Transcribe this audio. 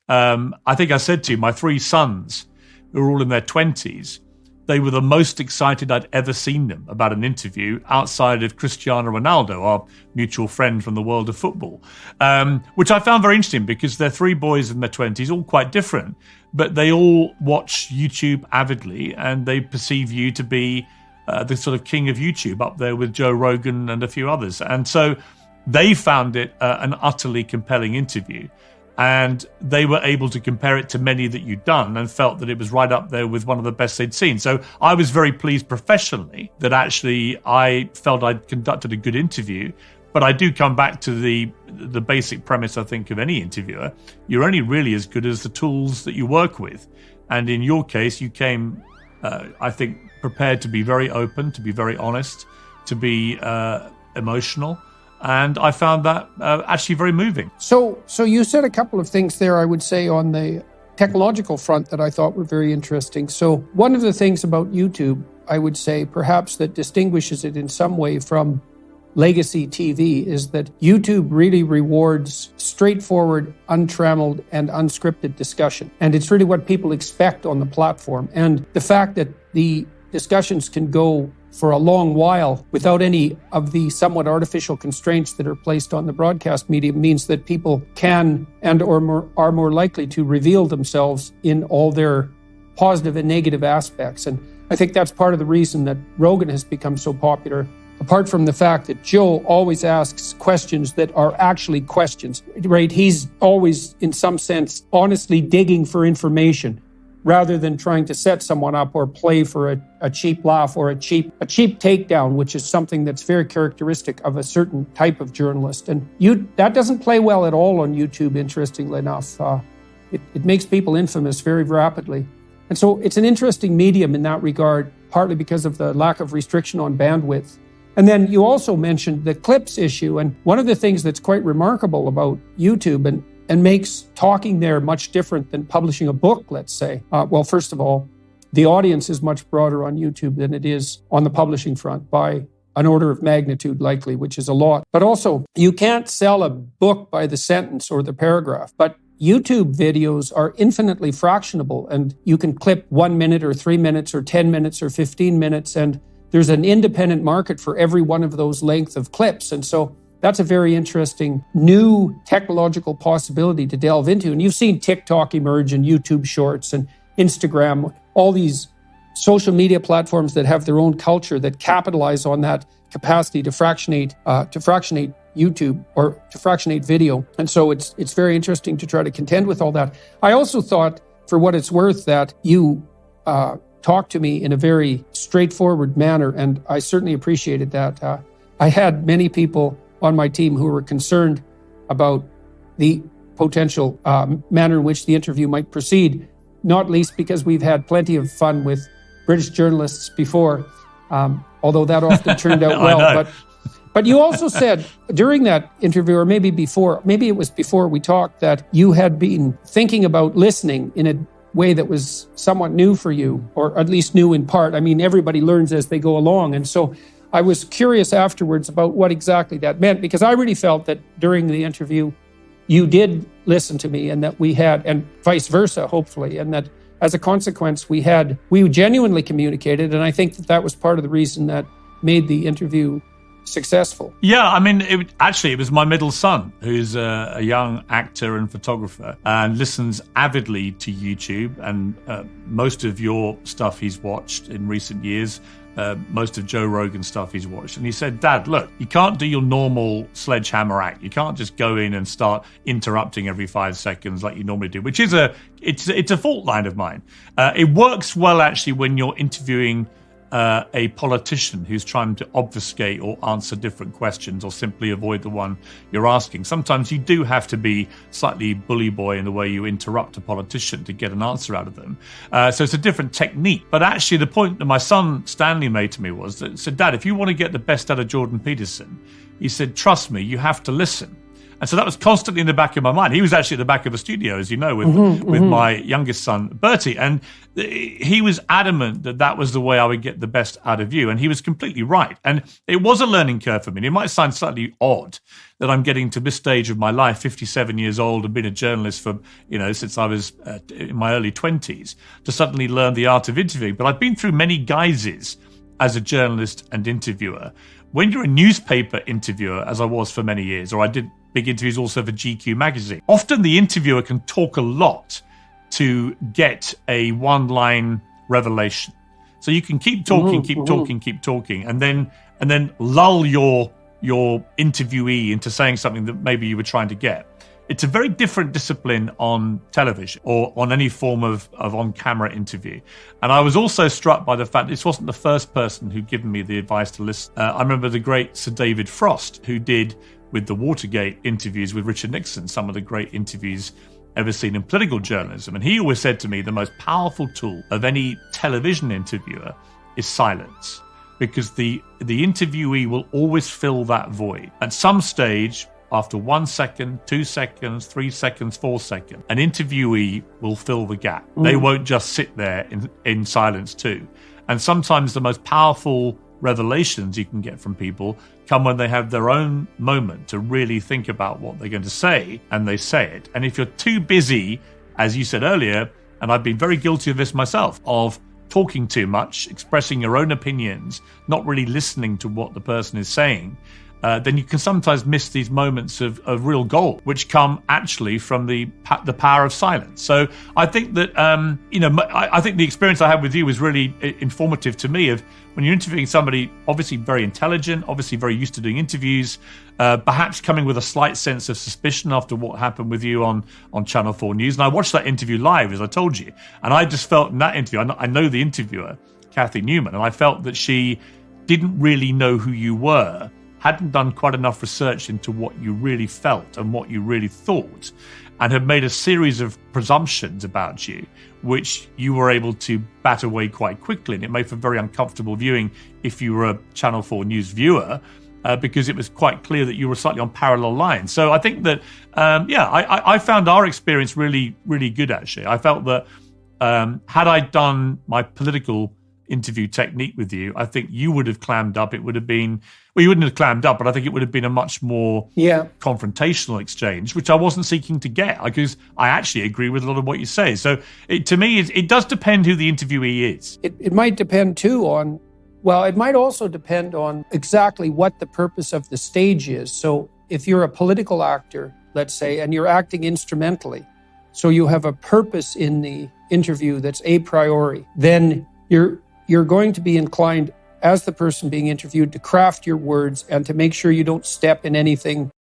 I think I said to you, my 3 sons, who are all in their 20s, they were the most excited I'd ever seen them about an interview outside of Cristiano Ronaldo, our mutual friend from the world of football, which I found very interesting because they're 3 boys in their 20s, all quite different, but they all watch YouTube avidly and they perceive you to be the sort of king of YouTube, up there with Joe Rogan and a few others. And so they found it an utterly compelling interview. And they were able to compare it to many that you'd done and felt that it was right up there with one of the best they'd seen. So I was very pleased professionally that actually I felt I'd conducted a good interview. But I do come back to the basic premise, I think, of any interviewer. You're only really as good as the tools that you work with. And in your case, you came, I think, prepared to be very open, to be very honest, to be emotional. And I found that actually very moving. So you said a couple of things there, I would say, on the technological front that I thought were very interesting. So one of the things about YouTube, I would say, perhaps that distinguishes it in some way from legacy TV is that YouTube really rewards straightforward, untrammeled, and unscripted discussion. And it's really what people expect on the platform. And the fact that the discussions can go for a long while without any of the somewhat artificial constraints that are placed on the broadcast medium means that people can and or are more likely to reveal themselves in all their positive and negative aspects. And I think that's part of the reason that Rogan has become so popular, apart from the fact that Joe always asks questions that are actually questions, right? He's always, in some sense, honestly digging for information, rather than trying to set someone up or play for a cheap laugh or a cheap takedown, which is something that's very characteristic of a certain type of journalist. And that doesn't play well at all on YouTube, interestingly enough. It makes people infamous very rapidly. And so it's an interesting medium in that regard, partly because of the lack of restriction on bandwidth. And then you also mentioned the clips issue. And one of the things that's quite remarkable about YouTube and makes talking there much different than publishing a book, let's say. Well, first of all, the audience is much broader on YouTube than it is on the publishing front by an order of magnitude likely, which is a lot. But also, you can't sell a book by the sentence or the paragraph, but YouTube videos are infinitely fractionable, and you can clip 1 minute or 3 minutes or 10 minutes or 15 minutes, and there's an independent market for every one of those length of clips. And so that's a very interesting new technological possibility to delve into. And you've seen TikTok emerge and YouTube Shorts and Instagram, all these social media platforms that have their own culture that capitalize on that capacity to fractionate YouTube or to fractionate video. And so it's very interesting to try to contend with all that. I also thought, for what it's worth, that you talked to me in a very straightforward manner, and I certainly appreciated that. I had many people on my team who were concerned about the potential manner in which the interview might proceed, not least because we've had plenty of fun with British journalists before, although that often turned out well. But you also said during that interview, or maybe it was before we talked, that you had been thinking about listening in a way that was somewhat new for you, or at least new in part. I mean, everybody learns as they go along. And so I was curious afterwards about what exactly that meant, because I really felt that during the interview, you did listen to me, and that we had, and vice versa, hopefully, and that as a consequence, we genuinely communicated. And I think that was part of the reason that made the interview successful. Yeah, I mean, it was my middle son, who's a young actor and photographer, and listens avidly to YouTube, and most of your stuff he's watched in recent years. Most of Joe Rogan's stuff he's watched. And he said, Dad, look, you can't do your normal sledgehammer act. You can't just go in and start interrupting every 5 seconds like you normally do, which is it's a fault line of mine. It works well, actually, when you're interviewing a politician who's trying to obfuscate or answer different questions or simply avoid the one you're asking. Sometimes you do have to be slightly bully boy in the way you interrupt a politician to get an answer out of them. So it's a different technique. But actually the point that my son Stanley made to me was that, said, Dad, if you want to get the best out of Jordan Peterson, he said, trust me, you have to listen. And so that was constantly in the back of my mind. He was actually at the back of the studio, as you know, with my youngest son, Bertie. And he was adamant that that was the way I would get the best out of you. And he was completely right. And it was a learning curve for me. And it might sound slightly odd that I'm getting to this stage of my life, 57 years old, and been a journalist for, since I was in my early 20s, to suddenly learn the art of interviewing. But I've been through many guises as a journalist and interviewer. When you're a newspaper interviewer, as I was for many years, or I did big interviews also for GQ magazine, often the interviewer can talk a lot to get a one-line revelation. So you can keep talking, keep talking, and then lull your interviewee into saying something that maybe you were trying to get. It's a very different discipline on television or on any form of on-camera interview. And I was also struck by the fact this wasn't the first person who'd given me the advice to listen. I remember the great Sir David Frost, who did, with the Watergate interviews with Richard Nixon, some of the great interviews ever seen in political journalism. And he always said to me, the most powerful tool of any television interviewer is silence, because the interviewee will always fill that void. At some stage, after 1 second, 2 seconds, 3 seconds, 4 seconds, an interviewee will fill the gap. They won't just sit there in silence too. And sometimes the most powerful revelations you can get from people come when they have their own moment to really think about what they're going to say, and they say it. And if you're too busy, as you said earlier, and I've been very guilty of this myself, of talking too much, expressing your own opinions, not really listening to what the person is saying, then you can sometimes miss these moments of real gold, which come actually from the power of silence. So I think that, I think the experience I had with you was really informative to me of when you're interviewing somebody, obviously very intelligent, obviously very used to doing interviews, perhaps coming with a slight sense of suspicion after what happened with you on Channel 4 News. And I watched that interview live, as I told you. And I just felt in that interview, I know the interviewer, Kathy Newman, and I felt that she didn't really know who you were, hadn't done quite enough research into what you really felt and what you really thought, and had made a series of presumptions about you, which you were able to bat away quite quickly. And it made for very uncomfortable viewing if you were a Channel 4 News viewer, because it was quite clear that you were slightly on parallel lines. So I think that, I found our experience really, really good, actually. I felt that had I done my political interview technique with you, I think you would have clammed up. It would have been, well, you wouldn't have clammed up, but I think it would have been a much more confrontational exchange, which I wasn't seeking to get, because I actually agree with a lot of what you say. So to me, it does depend who the interviewee is. It might depend too on, it might also depend on exactly what the purpose of the stage is. So if you're a political actor, let's say, and you're acting instrumentally, so you have a purpose in the interview that's a priori, then you're going to be inclined, as the person being interviewed, to craft your words and to make sure you don't step in anything